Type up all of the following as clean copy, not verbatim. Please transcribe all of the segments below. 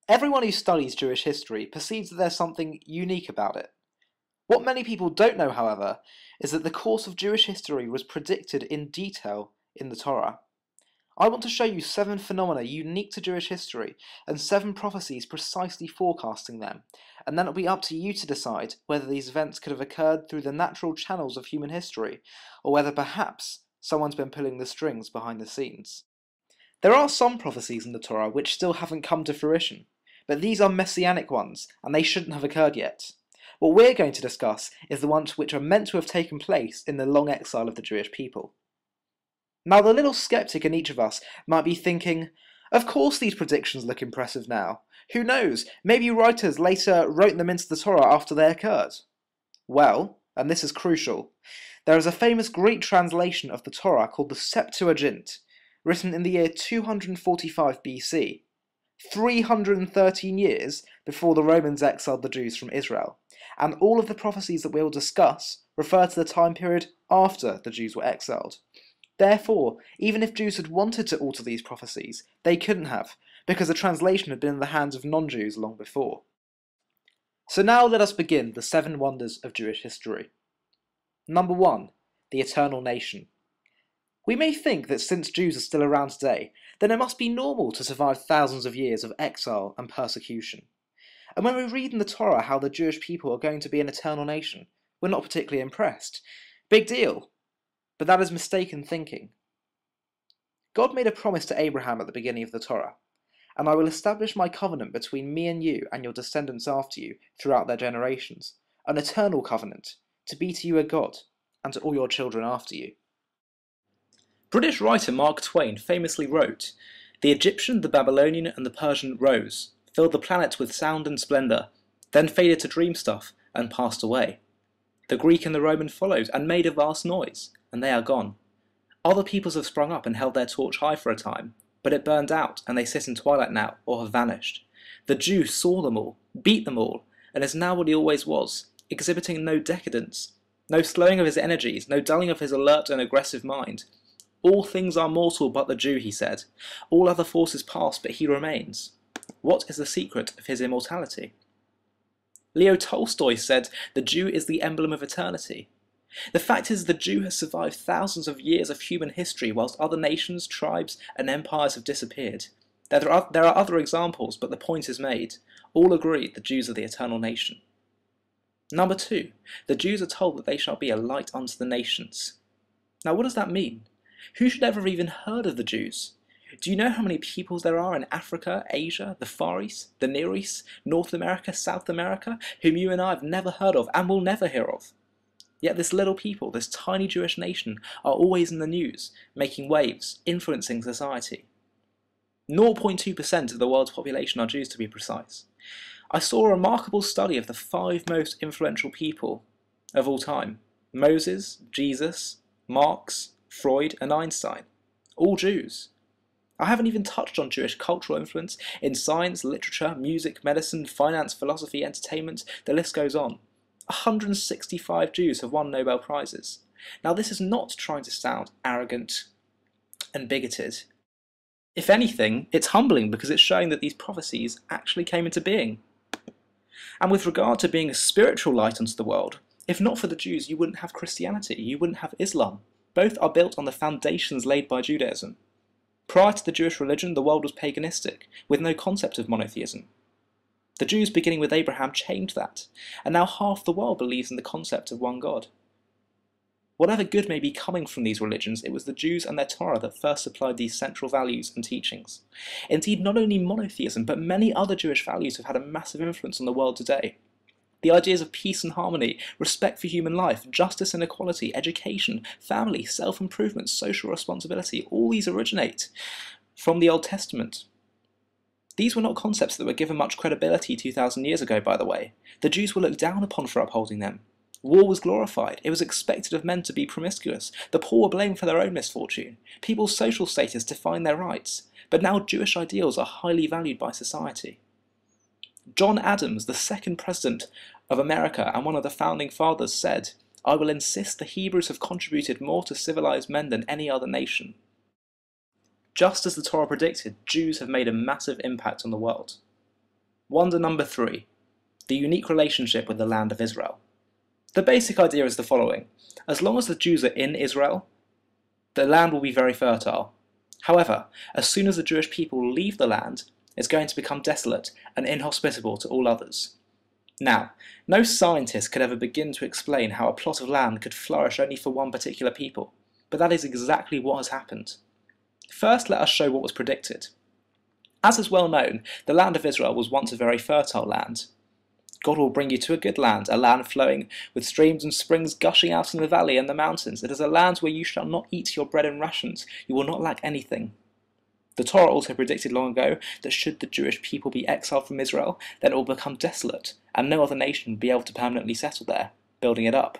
Everyone who studies Jewish history perceives that there's something unique about it. What many people don't know, however, is that the course of Jewish history was predicted in detail in the Torah. I want to show you 7 phenomena unique to Jewish history and 7 prophecies precisely forecasting them, and then it'll be up to you to decide whether these events could have occurred through the natural channels of human history, or whether perhaps someone's been pulling the strings behind the scenes. There are some prophecies in the Torah which still haven't come to fruition, but these are messianic ones, and they shouldn't have occurred yet. What we're going to discuss is the ones which are meant to have taken place in the long exile of the Jewish people. Now, the little skeptic in each of us might be thinking, of course these predictions look impressive now. Who knows, maybe writers later wrote them into the Torah after they occurred. Well, and this is crucial, there is a famous Greek translation of the Torah called the Septuagint, written in the year 245 BC, 313 years before the Romans exiled the Jews from Israel, and all of the prophecies that we will discuss refer to the time period after the Jews were exiled. Therefore, even if Jews had wanted to alter these prophecies, they couldn't have, because the translation had been in the hands of non-Jews long before. So now let us begin the 7 wonders of Jewish history. Number 1. The Eternal Nation. We may think that since Jews are still around today, then it must be normal to survive thousands of years of exile and persecution. And when we read in the Torah how the Jewish people are going to be an eternal nation, we're not particularly impressed. Big deal. But that is mistaken thinking. God made a promise to Abraham at the beginning of the Torah, and I will establish my covenant between me and you and your descendants after you throughout their generations, an eternal covenant, to be to you a God, and to all your children after you. British writer Mark Twain famously wrote, "The Egyptian, the Babylonian, and the Persian rose, filled the planet with sound and splendour, then faded to dream stuff and passed away. The Greek and the Roman followed and made a vast noise, and they are gone. Other peoples have sprung up and held their torch high for a time, but it burned out, and they sit in twilight now, or have vanished. The Jew saw them all, beat them all, and is now what he always was, exhibiting no decadence, no slowing of his energies, no dulling of his alert and aggressive mind. All things are mortal but the Jew, he said. All other forces pass, but he remains. What is the secret of his immortality?" Leo Tolstoy said, "The Jew is the emblem of eternity." The fact is, the Jew has survived thousands of years of human history whilst other nations, tribes, and empires have disappeared. There are other examples, but the point is made. All agree the Jews are the eternal nation. Number 2. The Jews are told that they shall be a light unto the nations. Now, what does that mean? Who should ever have even heard of the Jews? Do you know how many peoples there are in Africa, Asia, the Far East, the Near East, North America, South America, whom you and I have never heard of and will never hear of? Yet this little people, this tiny Jewish nation, are always in the news, making waves, influencing society. 0.2% of the world's population are Jews, to be precise. I saw a remarkable study of the 5 most influential people of all time: Moses, Jesus, Marx, Freud, and Einstein. All Jews. I haven't even touched on Jewish cultural influence in science, literature, music, medicine, finance, philosophy, entertainment, the list goes on. 165 Jews have won Nobel Prizes. Now, this is not trying to sound arrogant and bigoted. If anything, it's humbling because it's showing that these prophecies actually came into being. And with regard to being a spiritual light unto the world, if not for the Jews, you wouldn't have Christianity, you wouldn't have Islam. Both are built on the foundations laid by Judaism. Prior to the Jewish religion, the world was paganistic, with no concept of monotheism. The Jews, beginning with Abraham, changed that, and now half the world believes in the concept of one God. Whatever good may be coming from these religions, it was the Jews and their Torah that first supplied these central values and teachings. Indeed, not only monotheism, but many other Jewish values have had a massive influence on the world today. The ideas of peace and harmony, respect for human life, justice and equality, education, family, self-improvement, social responsibility, all these originate from the Old Testament. These were not concepts that were given much credibility 2,000 years ago, by the way. The Jews were looked down upon for upholding them. War was glorified. It was expected of men to be promiscuous. The poor were blamed for their own misfortune. People's social status defined their rights. But now Jewish ideals are highly valued by society. John Adams, the 2nd President of America and one of the Founding Fathers, said, "I will insist the Hebrews have contributed more to civilized men than any other nation." Just as the Torah predicted, Jews have made a massive impact on the world. Wonder number 3. The unique relationship with the land of Israel. The basic idea is the following. As long as the Jews are in Israel, the land will be very fertile. However, as soon as the Jewish people leave the land, it's going to become desolate and inhospitable to all others. Now, no scientist could ever begin to explain how a plot of land could flourish only for one particular people, but that is exactly what has happened. First, let us show what was predicted. As is well known, the land of Israel was once a very fertile land. God will bring you to a good land, a land flowing with streams and springs gushing out in the valley and the mountains. It is a land where you shall not eat your bread in rations, you will not lack anything. The Torah also predicted long ago that should the Jewish people be exiled from Israel, then it will become desolate, and no other nation will be able to permanently settle there, building it up.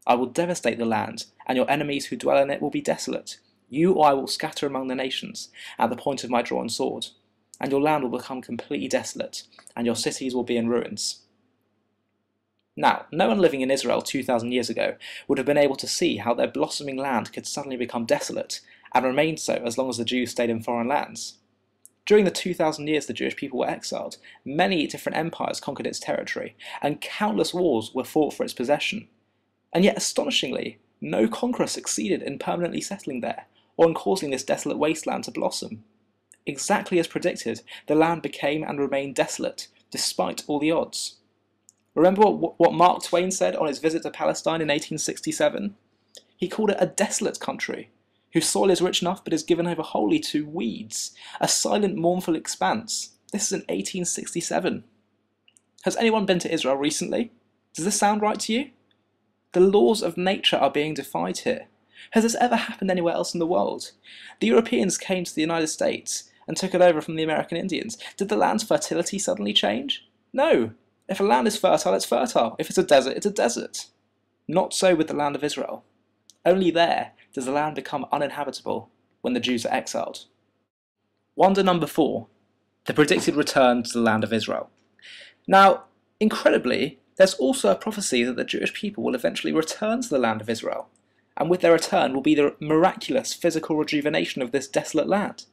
I will devastate the land, and your enemies who dwell in it will be desolate. You or I will scatter among the nations at the point of my drawn sword, and your land will become completely desolate, and your cities will be in ruins. Now, no one living in Israel 2,000 years ago would have been able to see how their blossoming land could suddenly become desolate, and remain so as long as the Jews stayed in foreign lands. During the 2,000 years the Jewish people were exiled, many different empires conquered its territory, and countless wars were fought for its possession. And yet, astonishingly, no conqueror succeeded in permanently settling there, or in causing this desolate wasteland to blossom. Exactly as predicted, the land became and remained desolate, despite all the odds. Remember what Mark Twain said on his visit to Palestine in 1867? He called it a desolate country, whose soil is rich enough but is given over wholly to weeds, a silent, mournful expanse. This is in 1867. Has anyone been to Israel recently? Does this sound right to you? The laws of nature are being defied here. Has this ever happened anywhere else in the world? The Europeans came to the United States and took it over from the American Indians. Did the land's fertility suddenly change? No. If a land is fertile, it's fertile. If it's a desert, it's a desert. Not so with the land of Israel. Only there does the land become uninhabitable when the Jews are exiled. Wonder number 4. The predicted return to the land of Israel. Now, incredibly, there's also a prophecy that the Jewish people will eventually return to the land of Israel, and with their return will be the miraculous physical rejuvenation of this desolate land.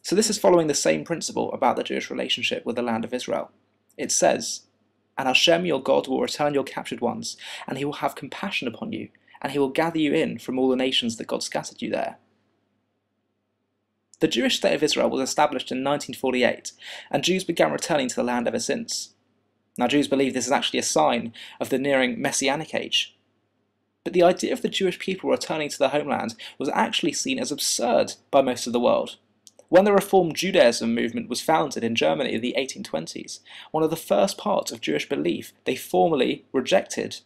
So this is following the same principle about the Jewish relationship with the land of Israel. It says, "And Hashem your God will return your captured ones, and he will have compassion upon you, and he will gather you in from all the nations that God scattered you there." The Jewish state of Israel was established in 1948, and Jews began returning to the land ever since. Now, Jews believe this is actually a sign of the nearing Messianic age. But the idea of the Jewish people returning to their homeland was actually seen as absurd by most of the world. When the Reform Judaism movement was founded in Germany in the 1820s, one of the first parts of Jewish belief they formally rejected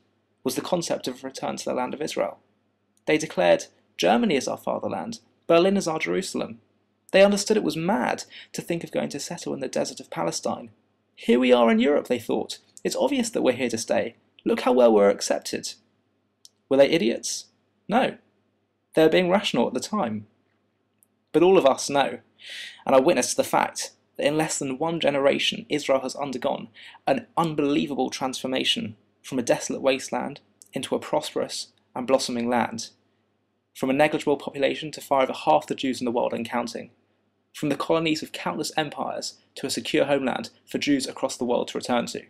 was the concept of return to the land of Israel. They declared, "Germany is our fatherland, Berlin is our Jerusalem." They understood it was mad to think of going to settle in the desert of Palestine. Here we are in Europe, they thought. It's obvious that we're here to stay. Look how well we're accepted. Were they idiots? No. They were being rational at the time. But all of us know, and are witness to the fact, that in less than one generation Israel has undergone an unbelievable transformation from a desolate wasteland into a prosperous and blossoming land, from a negligible population to far over half the Jews in the world and counting, from the colonies of countless empires to a secure homeland for Jews across the world to return to.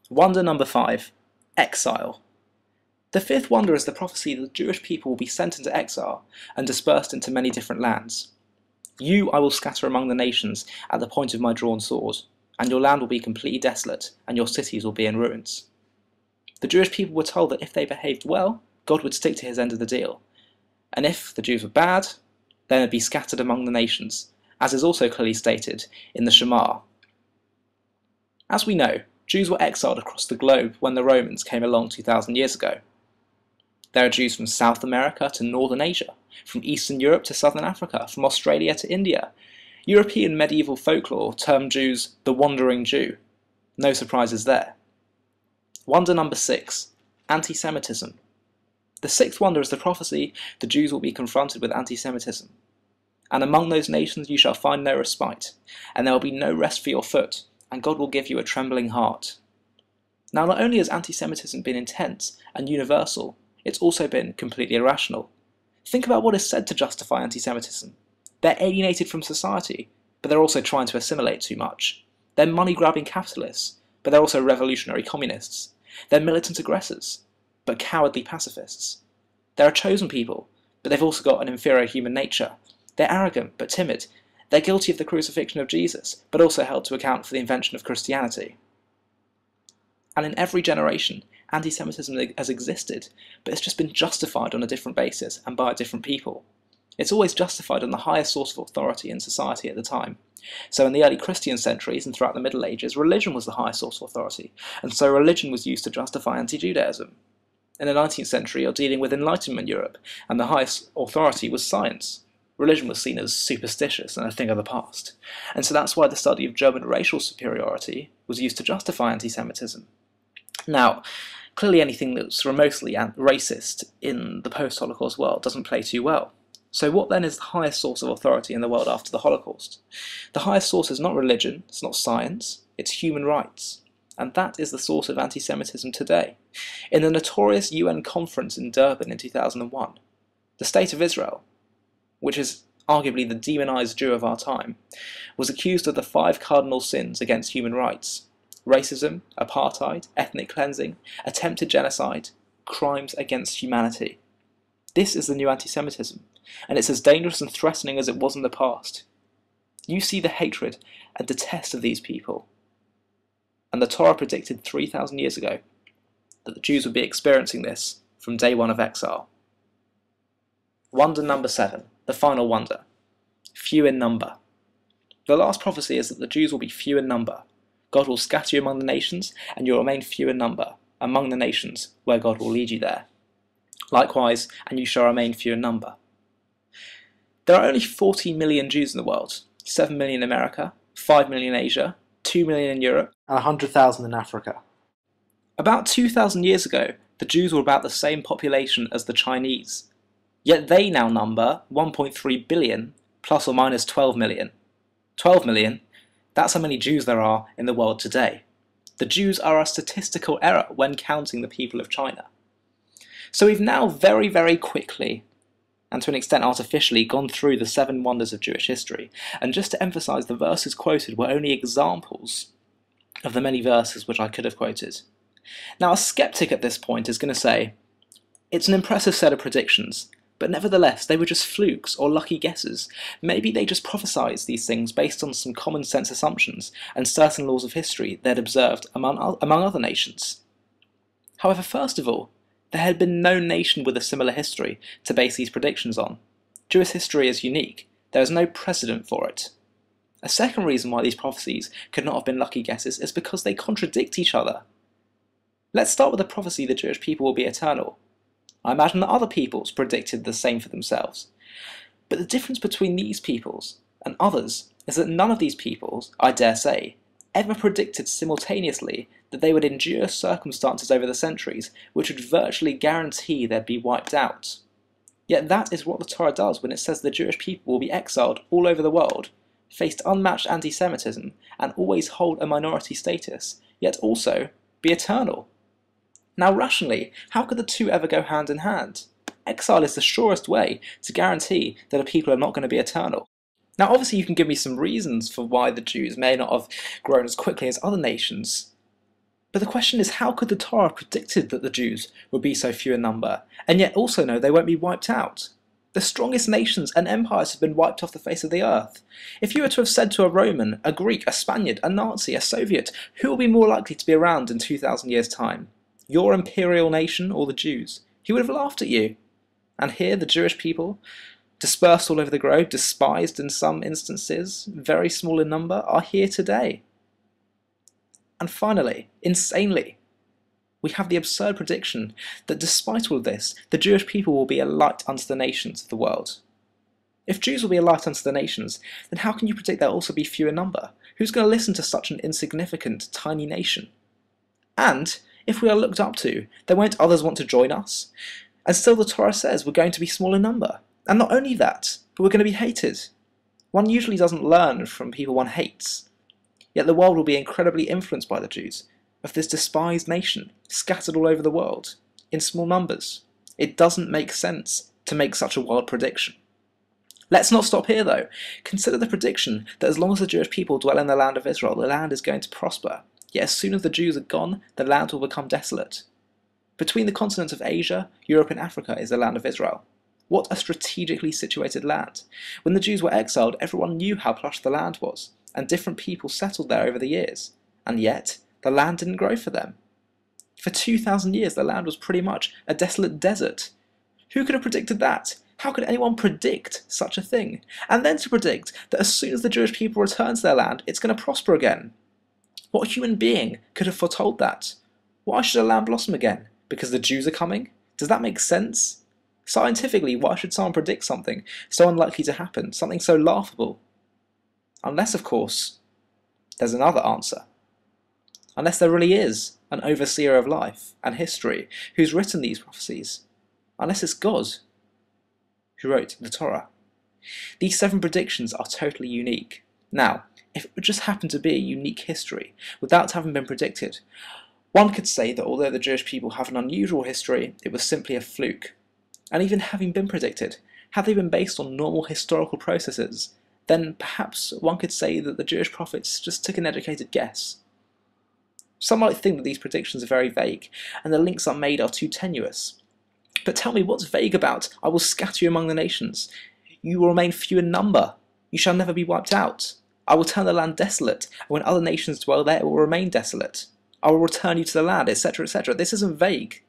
Wonder number 5. Exile. The fifth wonder is the prophecy that the Jewish people will be sent into exile and dispersed into many different lands. "You I will scatter among the nations at the point of my drawn sword, and your land will be completely desolate, and your cities will be in ruins." The Jewish people were told that if they behaved well, God would stick to his end of the deal, and if the Jews were bad, then they'd be scattered among the nations, as is also clearly stated in the Shema. As we know, Jews were exiled across the globe when the Romans came along 2,000 years ago. There are Jews from South America to Northern Asia, from Eastern Europe to Southern Africa, from Australia to India. European medieval folklore termed Jews the Wandering Jew. No surprises there. Wonder number 6. Anti-Semitism. The sixth wonder is the prophecy the Jews will be confronted with anti-Semitism. "And among those nations you shall find no respite, and there will be no rest for your foot, and God will give you a trembling heart." Now, not only has anti-Semitism been intense and universal, it's also been completely irrational. Think about what is said to justify anti-Semitism. They're alienated from society, but they're also trying to assimilate too much. They're money-grabbing capitalists, but they're also revolutionary communists. They're militant aggressors, but cowardly pacifists. They're a chosen people, but they've also got an inferior human nature. They're arrogant, but timid. They're guilty of the crucifixion of Jesus, but also held to account for the invention of Christianity. And in every generation, anti-Semitism has existed, but it's just been justified on a different basis and by different people. It's always justified on the highest source of authority in society at the time. So in the early Christian centuries and throughout the Middle Ages, religion was the highest source of authority, and so religion was used to justify anti-Judaism. In the 19th century, you're dealing with Enlightenment Europe, and the highest authority was science. Religion was seen as superstitious and a thing of the past. And so that's why the study of German racial superiority was used to justify anti-Semitism. Now, clearly anything that's remotely racist in the post-Holocaust world doesn't play too well. So what then is the highest source of authority in the world after the Holocaust? The highest source is not religion, it's not science, it's human rights. And that is the source of anti-Semitism today. In the notorious UN conference in Durban in 2001, the State of Israel, which is arguably the demonized Jew of our time, was accused of the 5 cardinal sins against human rights: racism, apartheid, ethnic cleansing, attempted genocide, crimes against humanity. This is the new anti-Semitism, and it's as dangerous and threatening as it was in the past. You see the hatred and detest of these people. And the Torah predicted 3,000 years ago that the Jews would be experiencing this from day one of exile. Wonder number 7, the final wonder. Few in number. The last prophecy is that the Jews will be few in number. God will scatter you among the nations, and you will remain few in number, among the nations where God will lead you there. Likewise, and you shall remain few in number. There are only 40 million Jews in the world, 7 million in America, 5 million in Asia, 2 million in Europe, and 100,000 in Africa. About 2,000 years ago, the Jews were about the same population as the Chinese. Yet they now number 1.3 billion, plus or minus 12 million. 12 million? That's how many Jews there are in the world today. The Jews are a statistical error when counting the people of China. So we've now very, very quickly, and to an extent artificially, gone through the 7 wonders of Jewish history, and just to emphasize, the verses quoted were only examples of the many verses which I could have quoted. Now a skeptic at this point is going to say, it's an impressive set of predictions, but nevertheless they were just flukes or lucky guesses. Maybe they just prophesied these things based on some common sense assumptions and certain laws of history they'd observed among other nations. However, first of all, there had been no nation with a similar history to base these predictions on. Jewish history is unique. There is no precedent for it. A second reason why these prophecies could not have been lucky guesses is because they contradict each other. Let's start with the prophecy the Jewish people will be eternal. I imagine that other peoples predicted the same for themselves. But the difference between these peoples and others is that none of these peoples, I dare say, ever predicted simultaneously that they would endure circumstances over the centuries which would virtually guarantee they'd be wiped out. Yet that is what the Torah does when it says the Jewish people will be exiled all over the world, faced unmatched anti-Semitism, and always hold a minority status, yet also be eternal. Now rationally, how could the two ever go hand in hand? Exile is the surest way to guarantee that a people are not going to be eternal. Now obviously you can give me some reasons for why the Jews may not have grown as quickly as other nations, but the question is, how could the Torah have predicted that the Jews would be so few in number, and yet also know they won't be wiped out? The strongest nations and empires have been wiped off the face of the earth. If you were to have said to a Roman, a Greek, a Spaniard, a Nazi, a Soviet, who will be more likely to be around in 2,000 years' time? Your imperial nation or the Jews? He would have laughed at you. And here the Jewish people, dispersed all over the globe, despised in some instances, very small in number, are here today. And finally, insanely, we have the absurd prediction that despite all of this, the Jewish people will be a light unto the nations of the world. If Jews will be a light unto the nations, then how can you predict they'll also be few in number? Who's going to listen to such an insignificant, tiny nation? And if we are looked up to, then won't others want to join us? And still the Torah says we're going to be small in number. And not only that, but we're going to be hated. One usually doesn't learn from people one hates. Yet the world will be incredibly influenced by the Jews, of this despised nation, scattered all over the world, in small numbers. It doesn't make sense to make such a wild prediction. Let's not stop here though. Consider the prediction that as long as the Jewish people dwell in the land of Israel, the land is going to prosper. Yet as soon as the Jews are gone, the land will become desolate. Between the continents of Asia, Europe and Africa is the land of Israel. What a strategically situated land. When the Jews were exiled, everyone knew how plush the land was, and different people settled there over the years. And yet, the land didn't grow for them. For 2,000 years, the land was pretty much a desolate desert. Who could have predicted that? How could anyone predict such a thing? And then to predict that as soon as the Jewish people return to their land, it's going to prosper again. What human being could have foretold that? Why should a land blossom again? Because the Jews are coming? Does that make sense? Scientifically, why should someone predict something so unlikely to happen, something so laughable? Unless, of course, there's another answer. Unless there really is an overseer of life and history who's written these prophecies. Unless it's God who wrote the Torah. These 7 predictions are totally unique. Now, if it would just happen to be a unique history without having been predicted, one could say that although the Jewish people have an unusual history, it was simply a fluke. And even having been predicted, had they been based on normal historical processes, then perhaps one could say that the Jewish prophets just took an educated guess. Some might think that these predictions are very vague, and the links are made are too tenuous. But tell me, what's vague about, I will scatter you among the nations. You will remain few in number. You shall never be wiped out. I will turn the land desolate, and when other nations dwell there, it will remain desolate. I will return you to the land, etc., etc. This isn't vague.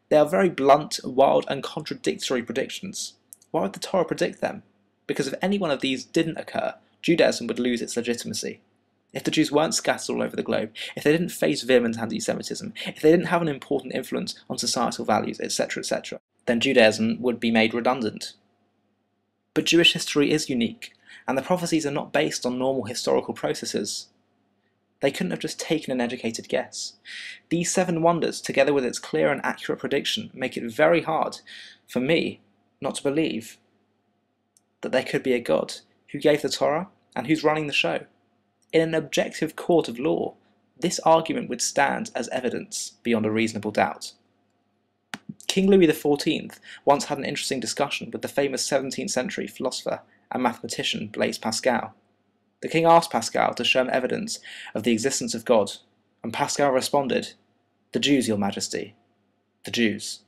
They are very blunt, wild, and contradictory predictions. Why would the Torah predict them? Because if any one of these didn't occur, Judaism would lose its legitimacy. If the Jews weren't scattered all over the globe, if they didn't face vehement anti-Semitism, if they didn't have an important influence on societal values, etc., etc., then Judaism would be made redundant. But Jewish history is unique, and the prophecies are not based on normal historical processes. They couldn't have just taken an educated guess. These 7 wonders, together with its clear and accurate prediction, make it very hard for me not to believe that there could be a God who gave the Torah and who's running the show. In an objective court of law, this argument would stand as evidence beyond a reasonable doubt. King Louis XIV once had an interesting discussion with the famous 17th century philosopher and mathematician Blaise Pascal. The king asked Pascal to show him evidence of the existence of God, and Pascal responded, "The Jews, your majesty, the Jews."